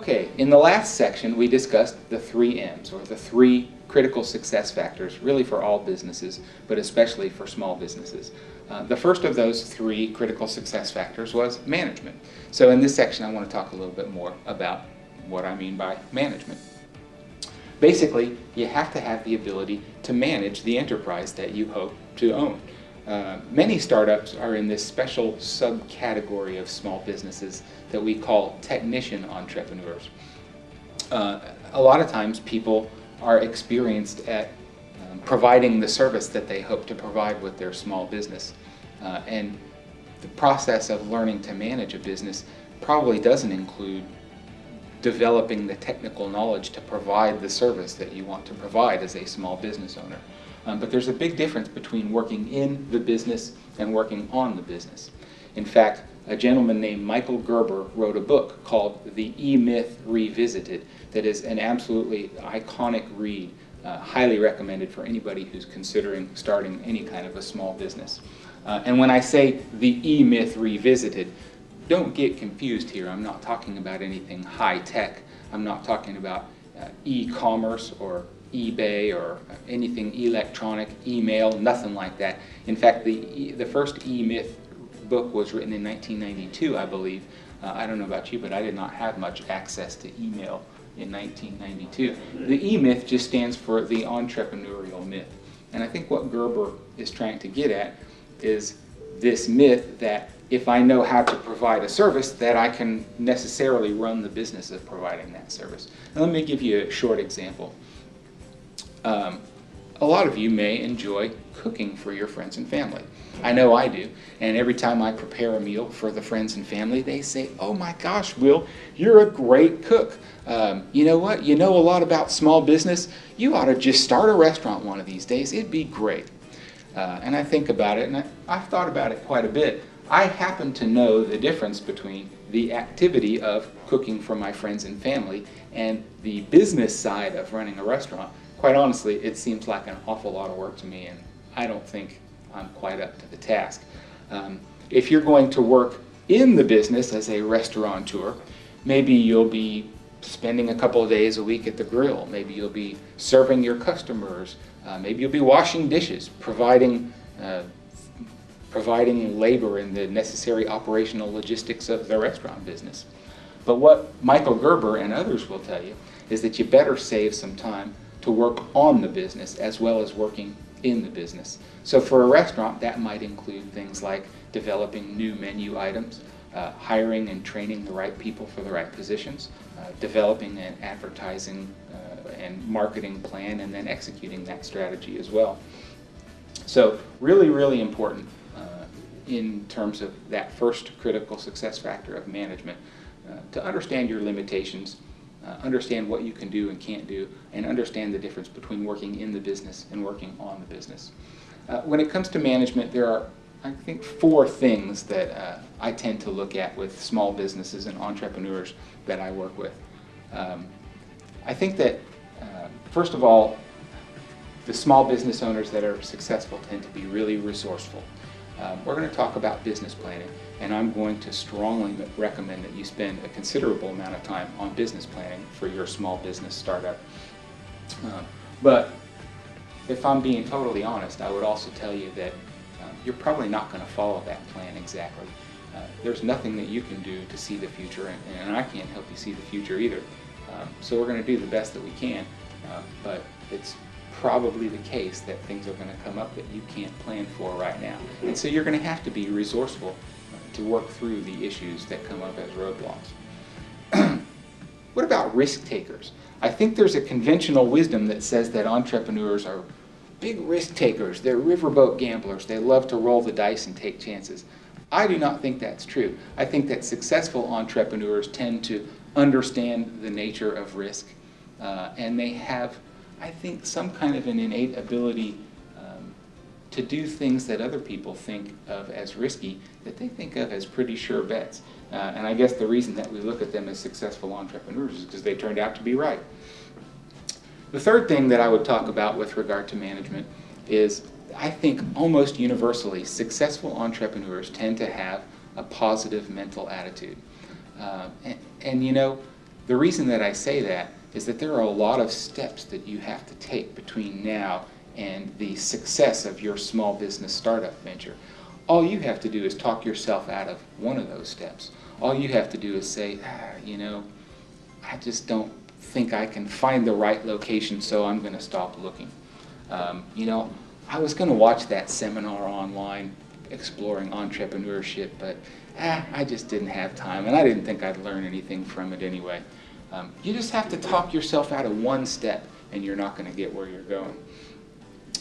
Okay, in the last section we discussed the 3 M's, or the 3 critical success factors, really for all businesses, but especially for small businesses. The first of those 3 critical success factors was management. So in this section I want to talk a little bit more about what I mean by management. Basically, you have to have the ability to manage the enterprise that you hope to own. Many startups are in this special subcategory of small businesses that we call technician entrepreneurs. A lot of times people are experienced at providing the service that they hope to provide with their small business. And the process of learning to manage a business probably doesn't include developing the technical knowledge to provide the service that you want to provide as a small business owner. But there's a big difference between working in the business and working on the business. In fact, a gentleman named Michael Gerber wrote a book called The E-Myth Revisited that is an absolutely iconic read, highly recommended for anybody who's considering starting any kind of a small business. And when I say The E-Myth Revisited, don't get confused here. I'm not talking about anything high-tech. I'm not talking about e-commerce or eBay or anything electronic, email, nothing like that. In fact, the first E-Myth book was written in 1992, I believe. I don't know about you, but I did not have much access to email in 1992. The E-Myth just stands for the entrepreneurial myth. And I think what Gerber is trying to get at is this myth that if I know how to provide a service, that I can necessarily run the business of providing that service. Now, let me give you a short example. A lot of you may enjoy cooking for your friends and family. I know I do, and every time I prepare a meal for the friends and family, they say, "Oh my gosh, Will, you're a great cook. You know what? You know a lot about small business. You ought to just start a restaurant one of these days. It'd be great." And I think about it, and I've thought about it quite a bit. I happen to know the difference between the activity of cooking for my friends and family and the business side of running a restaurant. Quite honestly, it seems like an awful lot of work to me, and I don't think I'm quite up to the task. If you're going to work in the business as a restaurateur, maybe you'll be spending a couple of days a week at the grill. Maybe you'll be serving your customers. Maybe you'll be washing dishes, providing labor and the necessary operational logistics of the restaurant business. But what Michael Gerber and others will tell you is that you better save some time to work on the business as well as working in the business. So for a restaurant, that might include things like developing new menu items, hiring and training the right people for the right positions, developing an advertising and marketing plan, and then executing that strategy as well. So really, really important in terms of that first critical success factor of management, to understand your limitations, understand what you can do and can't do, and understand the difference between working in the business and working on the business. When it comes to management, there are, I think, 4 things that I tend to look at with small businesses and entrepreneurs that I work with. I think that, first of all, the small business owners that are successful tend to be really resourceful. We're going to talk about business planning, and I'm going to strongly recommend that you spend a considerable amount of time on business planning for your small business startup. But if I'm being totally honest, I would also tell you that you're probably not going to follow that plan exactly. There's nothing that you can do to see the future, and I can't help you see the future either. So we're going to do the best that we can, but it's probably the case that things are going to come up that you can't plan for right now. And so you're going to have to be resourceful to work through the issues that come up as roadblocks. What about risk takers? I think there's a conventional wisdom that says that entrepreneurs are big risk takers. They're riverboat gamblers. They love to roll the dice and take chances. I do not think that's true. I think that successful entrepreneurs tend to understand the nature of risk, and they have, I think, some kind of an innate ability to do things that other people think of as risky that they think of as pretty sure bets. And I guess the reason that we look at them as successful entrepreneurs is because they turned out to be right. The third thing that I would talk about with regard to management is, I think almost universally, successful entrepreneurs tend to have a positive mental attitude. And you know, The reason that I say that is that there are a lot of steps that you have to take between now and the success of your small business startup venture. All you have to do is talk yourself out of one of those steps. All you have to do is say, you know, I just don't think I can find the right location, so I'm going to stop looking. You know, I was going to watch that seminar online exploring entrepreneurship, but I just didn't have time, and I didn't think I'd learn anything from it anyway. You just have to talk yourself out of one step, and you're not going to get where you're going.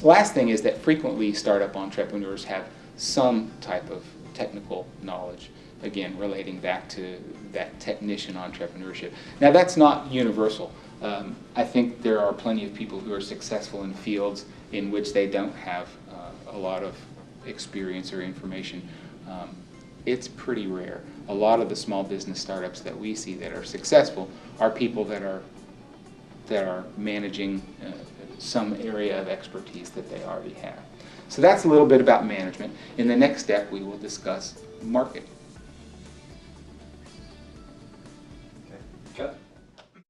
Last thing is that frequently startup entrepreneurs have some type of technical knowledge, again, relating back to that technician entrepreneurship. Now, that's not universal. I think there are plenty of people who are successful in fields in which they don't have a lot of experience or information. It's pretty rare. A lot of the small business startups that we see that are successful are people that are managing some area of expertise that they already have. So that's a little bit about management. In the next step, we will discuss market.